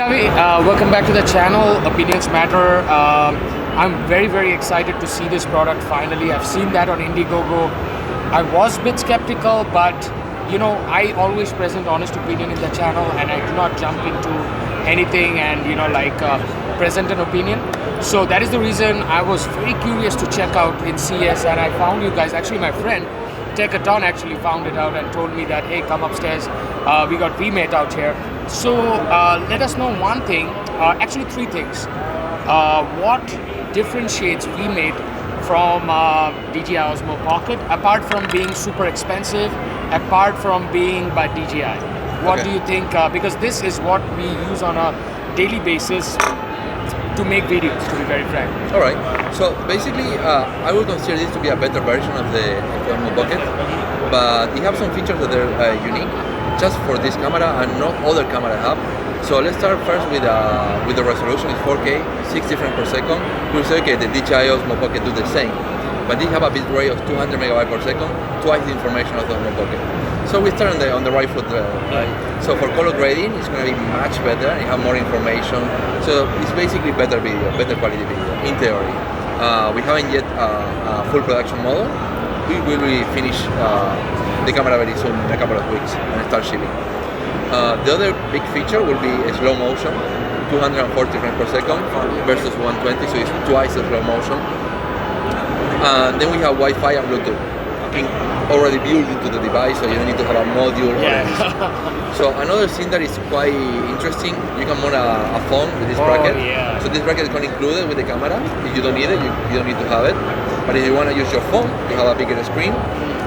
Gavi, welcome back to the channel. Opinions matter. I'm very excited to see this product finally. I've seen that on Indiegogo. I was a bit skeptical, but you know, I always present honest opinion in the channel, and I do not jump into anything and present an opinion. So that is the reason I was very curious to check out in CS, and I found you guys. Actually, my friend Techado actually found it out and told me that, hey, come upstairs. We got Vmate out here. So let us know one thing, actually three things. What differentiates Vmate from Dji Osmo Pocket, apart from being super expensive, apart from being by DJI? What do you think? Because this is what we use on a daily basis to make videos, to be very frank. All right. So basically, I would consider this to be a better version of the Osmo Pocket, but it have some features that are unique just for this camera and not other camera have. So let's start first with the resolution. It's 4K, 60 frames per second. You'll say, okay, the Dji Osmo Pocket do the same, but they have a bit rate of 200 megabytes per second, twice the information of the Osmo Pocket. So we start on the right foot. Right. So for color grading, it's going to be much better. You have more information. So it's basically better video, better quality video, in theory. We haven't yet a full production model. We will finish the camera very soon, in a couple of weeks, and start shipping. The other big feature will be a slow motion, 240 frames per second versus 120, so it's twice the slow motion. And then we have Wi-Fi and Bluetooth already built into the device, so you don't need to have a module. Yeah. So another thing that is quite interesting, you can mount a phone with this bracket. Yeah. So this bracket is not included with the camera. If you don't need it, you don't need to have it. But if you want to use your phone, you have a bigger screen.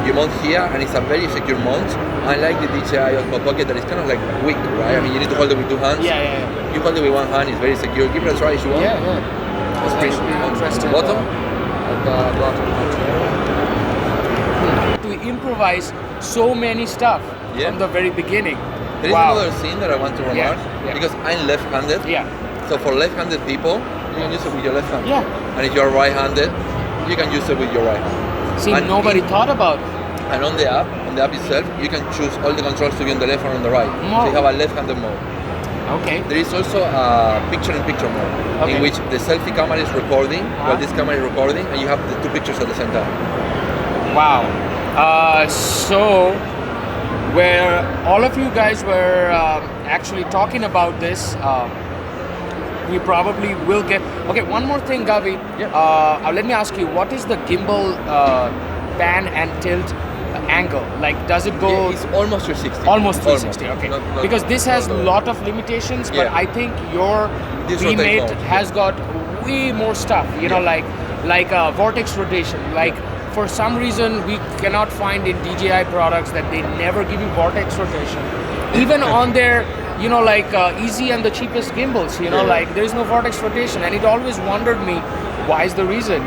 You mount here, and it's a very secure mount. Unlike the Dji Osmo Pocket, that is kind of like weak, right? I mean, you need to hold it with two hands. Yeah. You hold it with one hand, it's very secure. Give it a try if you want. Yeah. That's pretty interesting. Bottom. To improvise so many stuff from the very beginning. There is another thing that I want to remark, because I'm left-handed. Yeah. So for left-handed people, you can use it with your left hand. Yeah. And if you're right-handed, you can use it with your right hand. See, and nobody thought about it. And on the app itself, you can choose all the controls to be on the left and on the right. So you have a left-handed mode. Okay. There is also a picture-in-picture mode, in which the selfie camera is recording while this camera is recording, and you have the two pictures at the same time. Wow. So, where all of you guys were actually talking about this, we probably will get... Okay, one more thing, Gavi. Let me ask you, what is the gimbal pan and tilt angle? Like, does it go... Yeah, it's almost 360. Almost 360, okay. Not because this has a lot of limitations, but I think your Vmate has got way more stuff, you know, like vortex rotation. Like, for some reason, we cannot find in DJI products that they never give you vortex rotation. Even on their, easy and the cheapest gimbals, like there's no vortex rotation, and it always wondered me, why is the reason,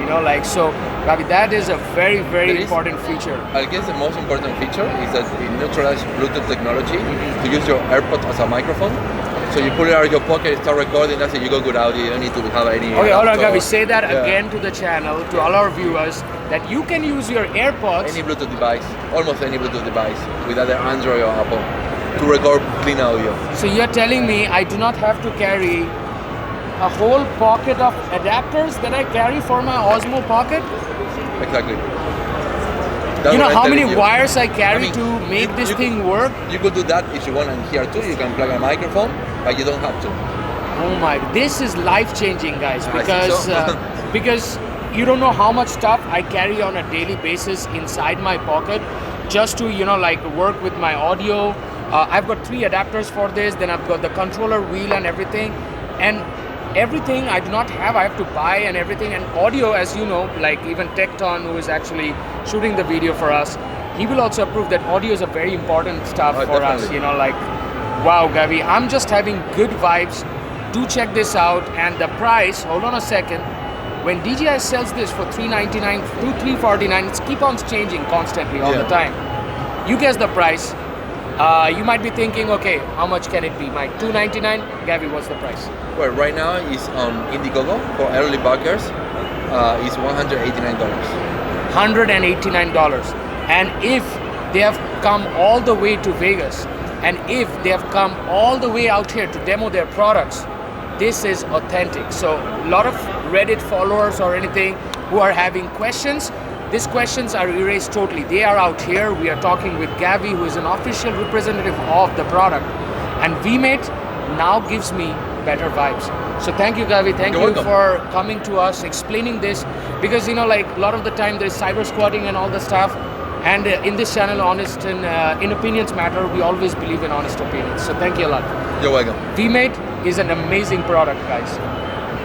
so Gavi, that is a very important feature. I guess the most important feature is that it neutralizes Bluetooth technology to use your AirPod as a microphone. So you pull it out of your pocket, start recording, that's it, you go good audio, you don't need to have any... Okay, hold on, Gavi, say that again to the channel, to all our viewers, that you can use your AirPods... Any Bluetooth device, almost any Bluetooth device, with either Android or Apple, to record clean audio. So you're telling me I do not have to carry a whole pocket of adapters that I carry for my Osmo Pocket? Exactly. You know how many wires I carry to make this thing work? You could do that if you want, and here too, you can plug a microphone, but you don't have to. Oh my, this is life-changing, guys, because because you don't know how much stuff I carry on a daily basis inside my pocket just to, work with my audio. I've got 3 adapters for this, then I've got the controller wheel and everything, and everything I do not have, I have to buy and everything. And audio, as you know, like even Techado, who is actually shooting the video for us, he will also approve that audio is a very important stuff for us, wow, Gavi, I'm just having good vibes. Do check this out. And the price, hold on a second, when DJI sells this for $399 to $349, it keeps on changing constantly all the time. You guess the price. You might be thinking, okay, how much can it be? Mike, $299? Gavi, what's the price? Well, right now it's on Indiegogo for early backers. It's $189. $189. And if they have come all the way to Vegas, And if they have come all the way out here to demo their products, this is authentic. So a lot of Reddit followers or anything who are having questions, these questions are erased totally. They are out here. We are talking with Gavi, who is an official representative of the product. And Vmate now gives me better vibes. So thank you, Gavi. Thank You're you welcome. for coming to us, explaining this. Because, you know, like a lot of the time there's cyber squatting and all the stuff. And in this channel, Honest and in Opinions Matter, we always believe in honest opinions. So thank you a lot. You're welcome. Vmate is an amazing product, guys.